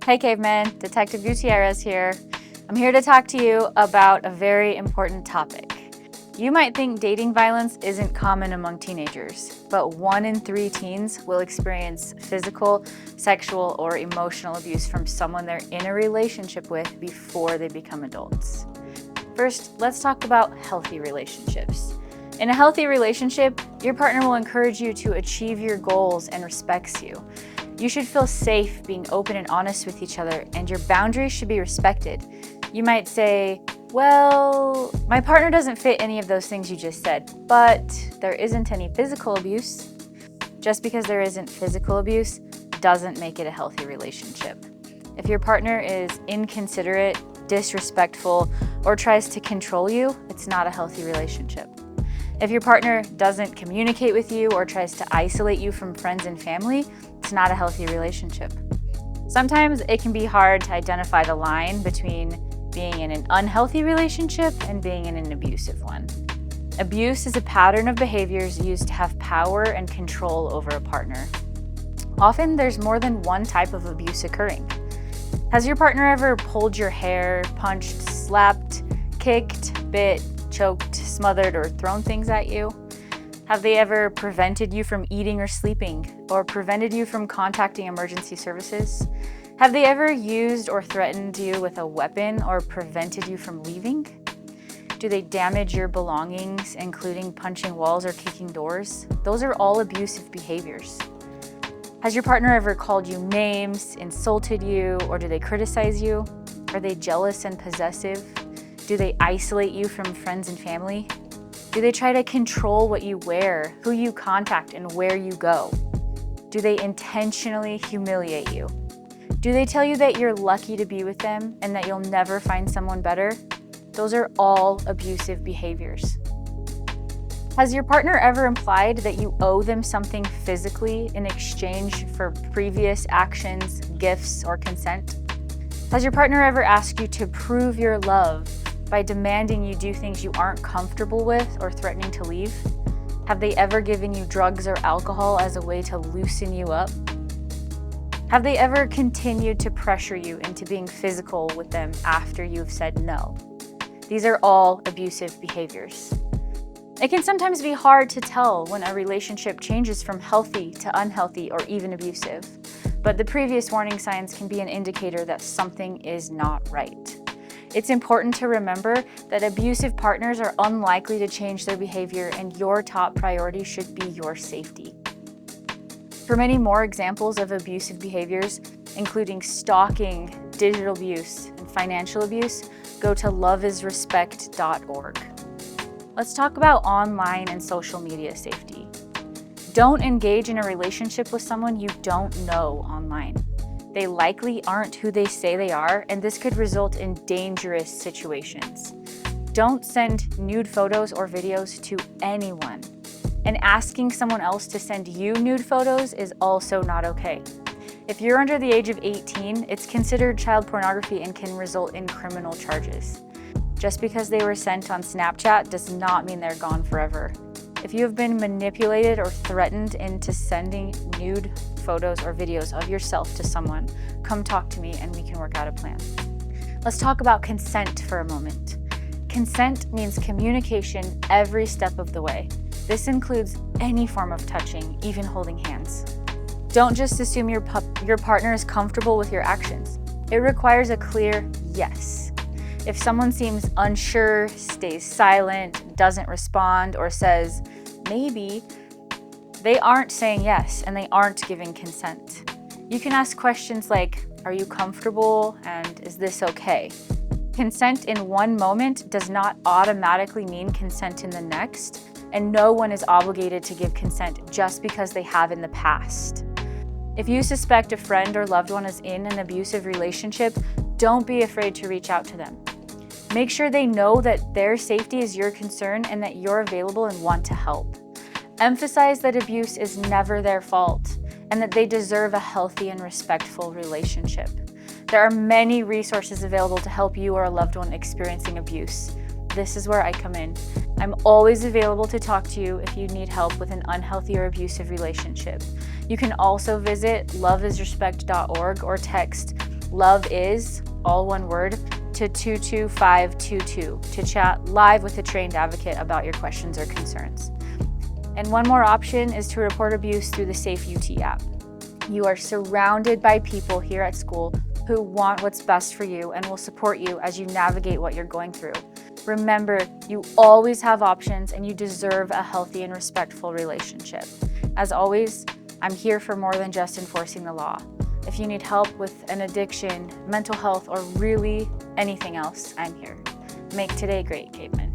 Hey caveman, Detective Gutierrez here. I'm here to talk to you about a very important topic. You might think dating violence isn't common among teenagers, but 1 in 3 teens will experience physical, sexual, or emotional abuse from someone they're in a relationship with before they become adults. First, let's talk about healthy relationships. In a healthy relationship, your partner will encourage you to achieve your goals and respects you. You should feel safe being open and honest with each other, and your boundaries should be respected. You might say, well, my partner doesn't fit any of those things you just said, but there isn't any physical abuse. Just because there isn't physical abuse doesn't make it a healthy relationship. If your partner is inconsiderate, disrespectful, or tries to control you, it's not a healthy relationship. If your partner doesn't communicate with you or tries to isolate you from friends and family, it's not a healthy relationship. Sometimes it can be hard to identify the line between being in an unhealthy relationship and being in an abusive one. Abuse is a pattern of behaviors used to have power and control over a partner. Often there's more than one type of abuse occurring. Has your partner ever pulled your hair, punched, slapped, kicked, bit, choked, smothered, or thrown things at you? Have they ever prevented you from eating or sleeping, or prevented you from contacting emergency services? Have they ever used or threatened you with a weapon or prevented you from leaving? Do they damage your belongings, including punching walls or kicking doors? Those are all abusive behaviors. Has your partner ever called you names, insulted you, or do they criticize you? Are they jealous and possessive? Do they isolate you from friends and family? Do they try to control what you wear, who you contact, and where you go? Do they intentionally humiliate you? Do they tell you that you're lucky to be with them and that you'll never find someone better? Those are all abusive behaviors. Has your partner ever implied that you owe them something physically in exchange for previous actions, gifts, or consent? Has your partner ever asked you to prove your love by demanding you do things you aren't comfortable with or threatening to leave? Have they ever given you drugs or alcohol as a way to loosen you up? Have they ever continued to pressure you into being physical with them after you've said no? These are all abusive behaviors. It can sometimes be hard to tell when a relationship changes from healthy to unhealthy or even abusive, but the previous warning signs can be an indicator that something is not right. It's important to remember that abusive partners are unlikely to change their behavior, and your top priority should be your safety. For many more examples of abusive behaviors, including stalking, digital abuse, and financial abuse, go to loveisrespect.org. Let's talk about online and social media safety. Don't engage in a relationship with someone you don't know online. They likely aren't who they say they are, and this could result in dangerous situations. Don't send nude photos or videos to anyone. And asking someone else to send you nude photos is also not okay. If you're under the age of 18, it's considered child pornography and can result in criminal charges. Just because they were sent on Snapchat does not mean they're gone forever. If you have been manipulated or threatened into sending nude photos or videos of yourself to someone, come talk to me and we can work out a plan. Let's talk about consent for a moment. Consent means communication every step of the way. This includes any form of touching, even holding hands. Don't just assume your partner is comfortable with your actions. It requires a clear yes. If someone seems unsure, stays silent, doesn't respond, or says maybe, they aren't saying yes and they aren't giving consent. You can ask questions like, are you comfortable and is this okay? Consent in one moment does not automatically mean consent in the next, and no one is obligated to give consent just because they have in the past. If you suspect a friend or loved one is in an abusive relationship, don't be afraid to reach out to them. Make sure they know that their safety is your concern and that you're available and want to help. Emphasize that abuse is never their fault and that they deserve a healthy and respectful relationship. There are many resources available to help you or a loved one experiencing abuse. This is where I come in. I'm always available to talk to you if you need help with an unhealthy or abusive relationship. You can also visit loveisrespect.org or text Love is, all one word, to 22522 to chat live with a trained advocate about your questions or concerns. And one more option is to report abuse through the Safe UT app. You are surrounded by people here at school who want what's best for you and will support you as you navigate what you're going through. Remember, you always have options and you deserve a healthy and respectful relationship. As always, I'm here for more than just enforcing the law. If you need help with an addiction, mental health, or really anything else, I'm here. Make today great, Capeman.